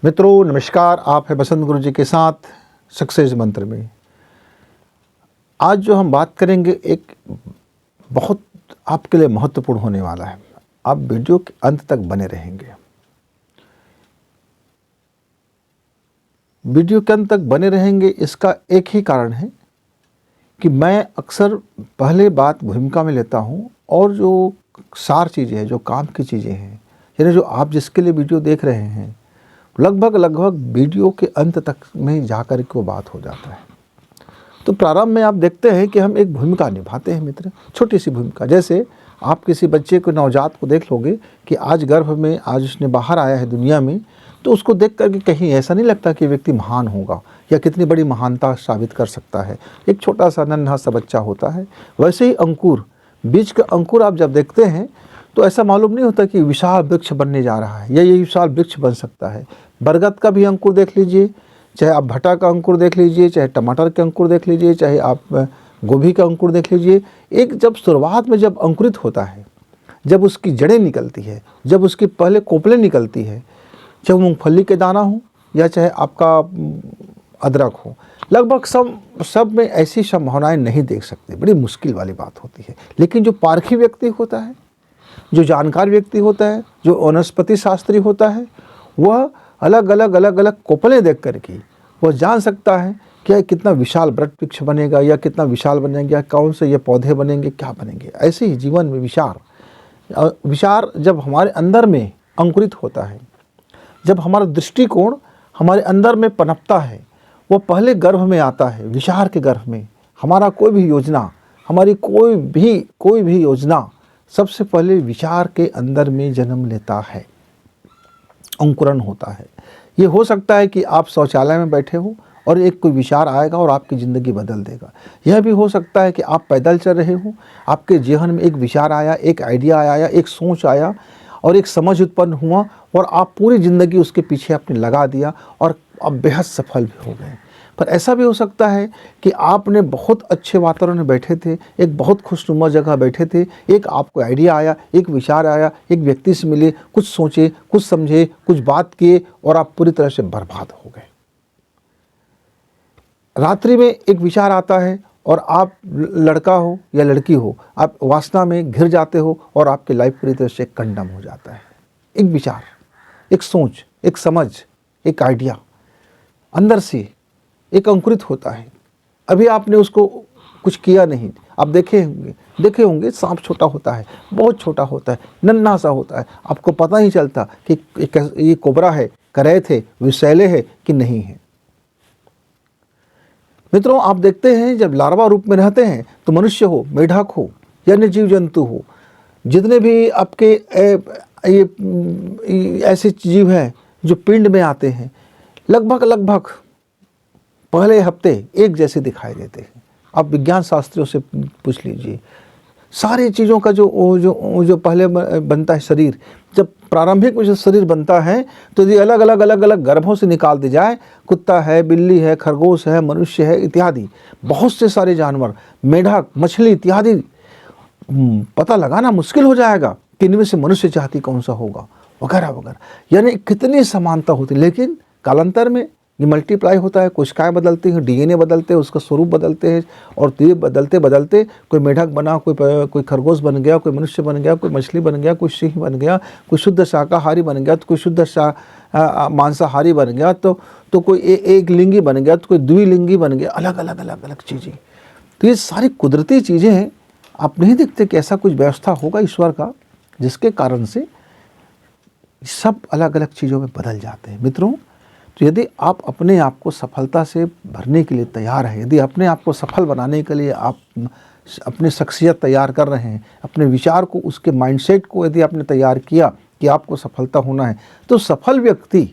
मित्रों नमस्कार, आप है बसंत गुरु जी के साथ सक्सेस मंत्र में। आज जो हम बात करेंगे एक बहुत आपके लिए महत्वपूर्ण होने वाला है। आप वीडियो के अंत तक बने रहेंगे। वीडियो के अंत तक बने रहेंगे इसका एक ही कारण है कि मैं अक्सर पहले बात भूमिका में लेता हूँ और जो सार चीज़ें हैं, जो काम की चीज़ें हैं, यानी जो आप जिसके लिए वीडियो देख रहे हैं, लगभग वीडियो के अंत तक में जाकर के वो बात हो जाता है। तो प्रारंभ में आप देखते हैं कि हम एक भूमिका निभाते हैं मित्र, छोटी सी भूमिका। जैसे आप किसी बच्चे को, नवजात को देख लोगे कि आज गर्भ में, आज उसने बाहर आया है दुनिया में, तो उसको देख करके कहीं ऐसा नहीं लगता कि व्यक्ति महान होगा या कितनी बड़ी महानता साबित कर सकता है। एक छोटा सा नन्हा सा बच्चा होता है। वैसे ही अंकुर, बीज का अंकुर आप जब देखते हैं तो ऐसा मालूम नहीं होता कि विशाल वृक्ष बनने जा रहा है या ये विशाल वृक्ष बन सकता है। बरगद का भी अंकुर देख लीजिए, चाहे आप भटा का अंकुर देख लीजिए, चाहे टमाटर के अंकुर देख लीजिए, चाहे आप गोभी का अंकुर देख लीजिए। एक जब शुरुआत में जब अंकुरित होता है, जब उसकी जड़ें निकलती है, जब उसकी पहले कोपलें निकलती है, चाहे मूंगफली के दाना हो या चाहे आपका अदरक हो, लगभग सब में ऐसी संभावनाएं नहीं देख सकते। बड़ी मुश्किल वाली बात होती है। लेकिन जो पारखी व्यक्ति होता है, जो जानकार व्यक्ति होता है, जो वनस्पति शास्त्री होता है, वह अलग अलग कोपलें देख करके वह जान सकता है कि कितना विशाल वृक्ष बनेगा या कितना विशाल बनेगा, कौन से ये पौधे बनेंगे, क्या बनेंगे। ऐसे ही जीवन में विचार जब हमारे अंदर में अंकुरित होता है, जब हमारा दृष्टिकोण हमारे अंदर में पनपता है, वो पहले गर्भ में आता है, विचार के गर्भ में। हमारा कोई भी योजना, हमारी कोई भी योजना सबसे पहले विचार के अंदर में जन्म लेता है, अंकुरन होता है। ये हो सकता है कि आप शौचालय में बैठे हो और एक कोई विचार आएगा और आपकी ज़िंदगी बदल देगा। यह भी हो सकता है कि आप पैदल चल रहे हो, आपके जीवन में एक विचार आया, एक आइडिया आया, एक सोच आया और एक समझ उत्पन्न हुआ और आप पूरी ज़िंदगी उसके पीछे आपने लगा दिया और आप बेहद सफल भी हो गए। पर ऐसा भी हो सकता है कि आपने बहुत अच्छे वातावरण में बैठे थे, एक बहुत खुशनुमा जगह बैठे थे, एक आपको आइडिया आया, एक विचार आया, एक व्यक्ति से मिले, कुछ सोचे, कुछ समझे, कुछ बात किए और आप पूरी तरह से बर्बाद हो गए। रात्रि में एक विचार आता है और आप लड़का हो या लड़की हो, आप वासना में घिर जाते हो और आपकी लाइफ पूरी तरह से कंडम हो जाता है। एक विचार, एक सोच, एक समझ, एक आइडिया अंदर से एक अंकुरित होता है। अभी आपने उसको कुछ किया नहीं। आप देखे होंगे सांप छोटा होता है, बहुत छोटा होता है, नन्हा सा होता है, आपको पता ही चलता कि ये कोबरा है, करैत है, विषैले है कि नहीं है। मित्रों, आप देखते हैं जब लार्वा रूप में रहते हैं तो मनुष्य हो, मेढक हो या अन्य जीव जंतु हो, जितने भी आपके ये ऐसे जीव हैं जो पिंड में आते हैं, लगभग पहले हफ्ते एक जैसे दिखाई देते हैं। आप विज्ञान शास्त्रियों से पूछ लीजिए, सारी चीज़ों का जो पहले बनता है शरीर, जब प्रारंभिक में जो शरीर बनता है तो ये अलग गर्भों से निकाल दी जाए, कुत्ता है, बिल्ली है, खरगोश है, मनुष्य है इत्यादि, बहुत से सारे जानवर, मेढक, मछली इत्यादि, पता लगाना मुश्किल हो जाएगा कि इनमें से मनुष्य जाति कौन सा होगा, वगैरह। यानी कितनी समानता होती। लेकिन कालांतर में ये मल्टीप्लाई होता है, कोशिकाएं बदलती हैं, डीएनए बदलते हैं, उसका स्वरूप बदलते हैं और धीरे बदलते कोई मेढक बना, कोई खरगोश बन गया, कोई मनुष्य बन गया, कोई मछली बन गया, कोई सिंह बन गया, कोई शुद्ध शाकाहारी बन गया, तो कोई शुद्ध मांसाहारी बन गया, तो कोई एक लिंगी बन गया, तो कोई द्विलिंगी बन गया। अलग चीज़ें। तो ये सारी कुदरती चीज़ें हैं। आप नहीं देखते कि ऐसा कुछ व्यवस्था होगा ईश्वर का जिसके कारण से सब अलग चीज़ों में बदल जाते हैं। मित्रों, तो यदि आप अपने आप को सफलता से भरने के लिए तैयार हैं, यदि अपने आप को सफल बनाने के लिए आप अपनी शख्सियत तैयार कर रहे हैं, अपने विचार को, उसके माइंडसेट को यदि आपने तैयार किया कि आपको सफलता होना है, तो सफल व्यक्ति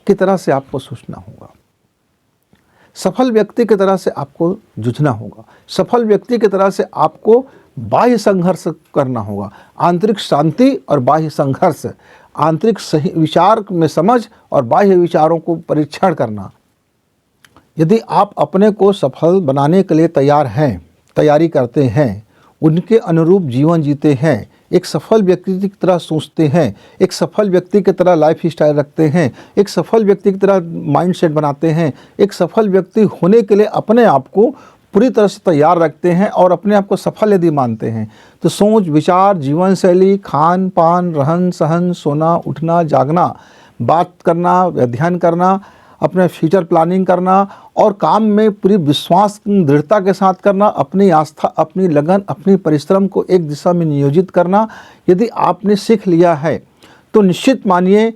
की तरह से आपको सोचना होगा, सफल व्यक्ति की तरह से आपको जूझना होगा, सफल व्यक्ति की तरह से आपको बाह्य संघर्ष करना होगा। आंतरिक शांति और बाह्य संघर्ष, आंतरिक सही विचार में समझ और बाह्य विचारों को परीक्षण करना। यदि आप अपने को सफल बनाने के लिए तैयारी करते हैं, उनके अनुरूप जीवन जीते हैं, एक सफल व्यक्ति की तरह सोचते हैं, एक सफल व्यक्ति की तरह लाइफ स्टाइल रखते हैं, एक सफल व्यक्ति की तरह माइंडसेट बनाते हैं, एक सफल व्यक्ति होने के लिए अपने आप को पूरी तरह से तैयार रखते हैं और अपने आप को सफल यदि मानते हैं, तो सोच विचार, जीवन शैली, खान पान, रहन सहन, सोना उठना जागना, बात करना, अध्ययन करना, अपने फ्यूचर प्लानिंग करना और काम में पूरी विश्वास दृढ़ता के साथ करना, अपनी आस्था, अपनी लगन, अपनी परिश्रम को एक दिशा में नियोजित करना, यदि आपने सीख लिया है तो निश्चित मानिए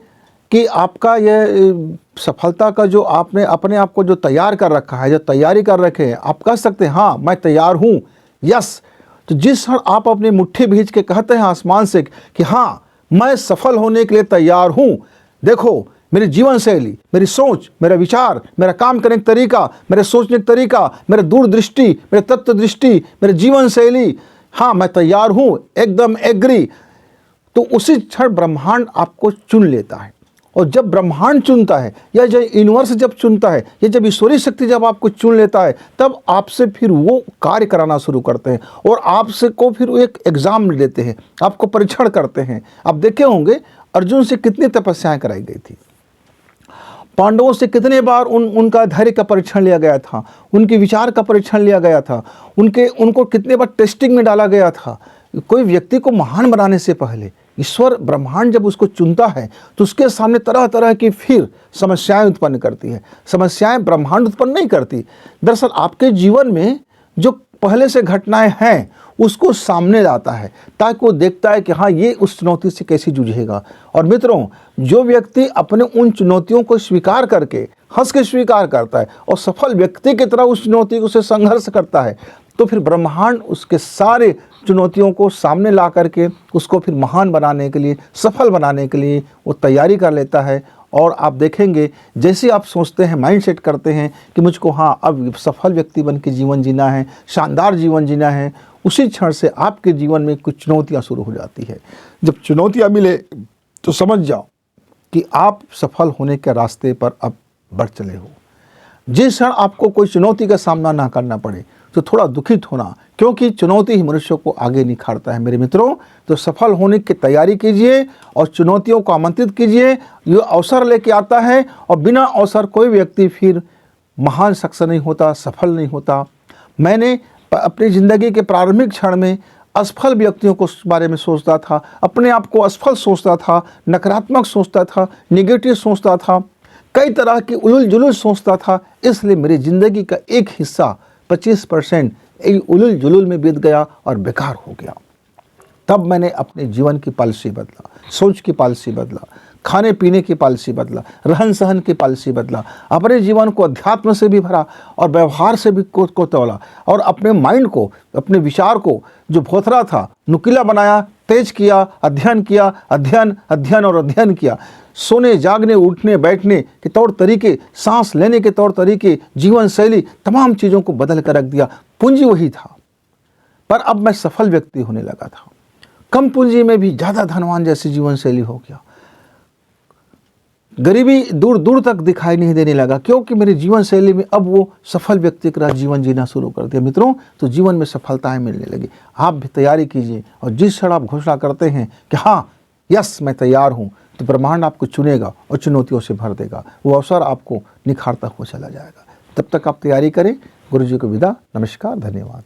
कि आपका यह सफलता का जो आपने अपने आप को जो तैयार कर रखा है, जो तैयारी कर रखे हैं, आप कह सकते हैं हाँ मैं तैयार हूँ, यस। तो जिस क्षण आप अपनी मुट्ठी भींच के कहते हैं आसमान से कि हाँ मैं सफल होने के लिए तैयार हूँ, देखो मेरी जीवन शैली, मेरी सोच, मेरा विचार, मेरा काम करने का तरीका, मेरे सोचने का तरीका, मेरे दूरदृष्टि, मेरे तत्व दृष्टि, मेरे जीवन शैली, हाँ मैं तैयार हूँ, एकदम एग्री। तो उसी क्षण ब्रह्मांड आपको चुन लेता है। और जब ब्रह्मांड चुनता है या जब यूनिवर्स जब चुनता है या जब ईश्वरीय शक्ति जब आपको चुन लेता है, तब आपसे फिर वो कार्य कराना शुरू करते हैं और आपसे को फिर वो एक एग्ज़ाम लेते हैं, आपको परीक्षण करते हैं। आप देखे होंगे अर्जुन से कितनी तपस्याएं कराई गई थी, पांडवों से कितने बार उनका धैर्य का परीक्षण लिया गया था, उनके विचार का परीक्षण लिया गया था, उनको कितने बार टेस्टिंग में डाला गया था। कोई व्यक्ति को महान बनाने से पहले ईश्वर ब्रह्मांड जब उसको चुनता है तो उसके सामने तरह तरह की फिर समस्याएं उत्पन्न करती है। समस्याएं ब्रह्मांड उत्पन्न नहीं करती, दरअसल आपके जीवन में जो पहले से घटनाएं हैं उसको सामने लाता है ताकि वो देखता है कि हाँ ये उस चुनौती से कैसे जूझेगा। और मित्रों, जो व्यक्ति अपने उन चुनौतियों को स्वीकार करके हंस के स्वीकार करता है और सफल व्यक्ति की तरह उस चुनौती को से संघर्ष करता है, तो फिर ब्रह्मांड उसके सारे चुनौतियों को सामने ला करके उसको फिर महान बनाने के लिए, सफल बनाने के लिए वो तैयारी कर लेता है। और आप देखेंगे जैसे आप सोचते हैं, माइंड सेट करते हैं कि मुझको हाँ अब सफल व्यक्ति बन के जीवन जीना है, शानदार जीवन जीना है, उसी क्षण से आपके जीवन में कुछ चुनौतियाँ शुरू हो जाती है। जब चुनौतियाँ मिले तो समझ जाओ कि आप सफल होने के रास्ते पर अब बढ़ चले हो। जिस क्षण आपको कोई चुनौती का सामना ना करना पड़े तो थोड़ा दुखित होना, क्योंकि चुनौती ही मनुष्य को आगे निखारता है। मेरे मित्रों, तो सफल होने की तैयारी कीजिए और चुनौतियों को आमंत्रित कीजिए। ये अवसर लेके आता है और बिना अवसर कोई व्यक्ति फिर महान शख्स नहीं होता, सफल नहीं होता। मैंने अपनी ज़िंदगी के प्रारंभिक क्षण में असफल व्यक्तियों को बारे में सोचता था, अपने आप को असफल सोचता था, नकारात्मक सोचता था, निगेटिव सोचता था, कई तरह की उलझ जुलझ सोचता था। इसलिए मेरी ज़िंदगी का एक हिस्सा 25% उलझ जुलझ में बीत गया और बेकार हो गया। तब मैंने अपने जीवन की पॉलिसी बदला, सोच की पॉलिसी बदला, खाने पीने की पॉलिसी बदला, रहन सहन की पॉलिसी बदला, अपने जीवन को अध्यात्म से भी भरा और व्यवहार से भी को तोला और अपने माइंड को, अपने विचार को जो भोथरा था नुकीला बनाया, तेज किया, अध्ययन किया, अध्ययन अध्ययन और अध्ययन किया। सोने जागने उठने बैठने के तौर तरीके, सांस लेने के तौर तरीके, जीवन शैली, तमाम चीज़ों को बदल कर रख दिया। पूंजी वही था, पर अब मैं सफल व्यक्ति होने लगा था। कम पूंजी में भी ज़्यादा धनवान जैसी जीवन शैली हो गया। गरीबी दूर दूर तक दिखाई नहीं देने लगा, क्योंकि मेरी जीवन शैली में अब वो सफल व्यक्ति का जीवन जीना शुरू कर दिया। मित्रों, तो जीवन में सफलताएं मिलने लगी। आप भी तैयारी कीजिए और जिस क्षण आप घोषणा करते हैं कि हाँ यस मैं तैयार हूँ, तो ब्रह्मांड आपको चुनेगा और चुनौतियों से भर देगा। वो अवसर आपको निखारता हुआ चला जाएगा। तब तक आप तैयारी करें। गुरु जी को विदा, नमस्कार, धन्यवाद।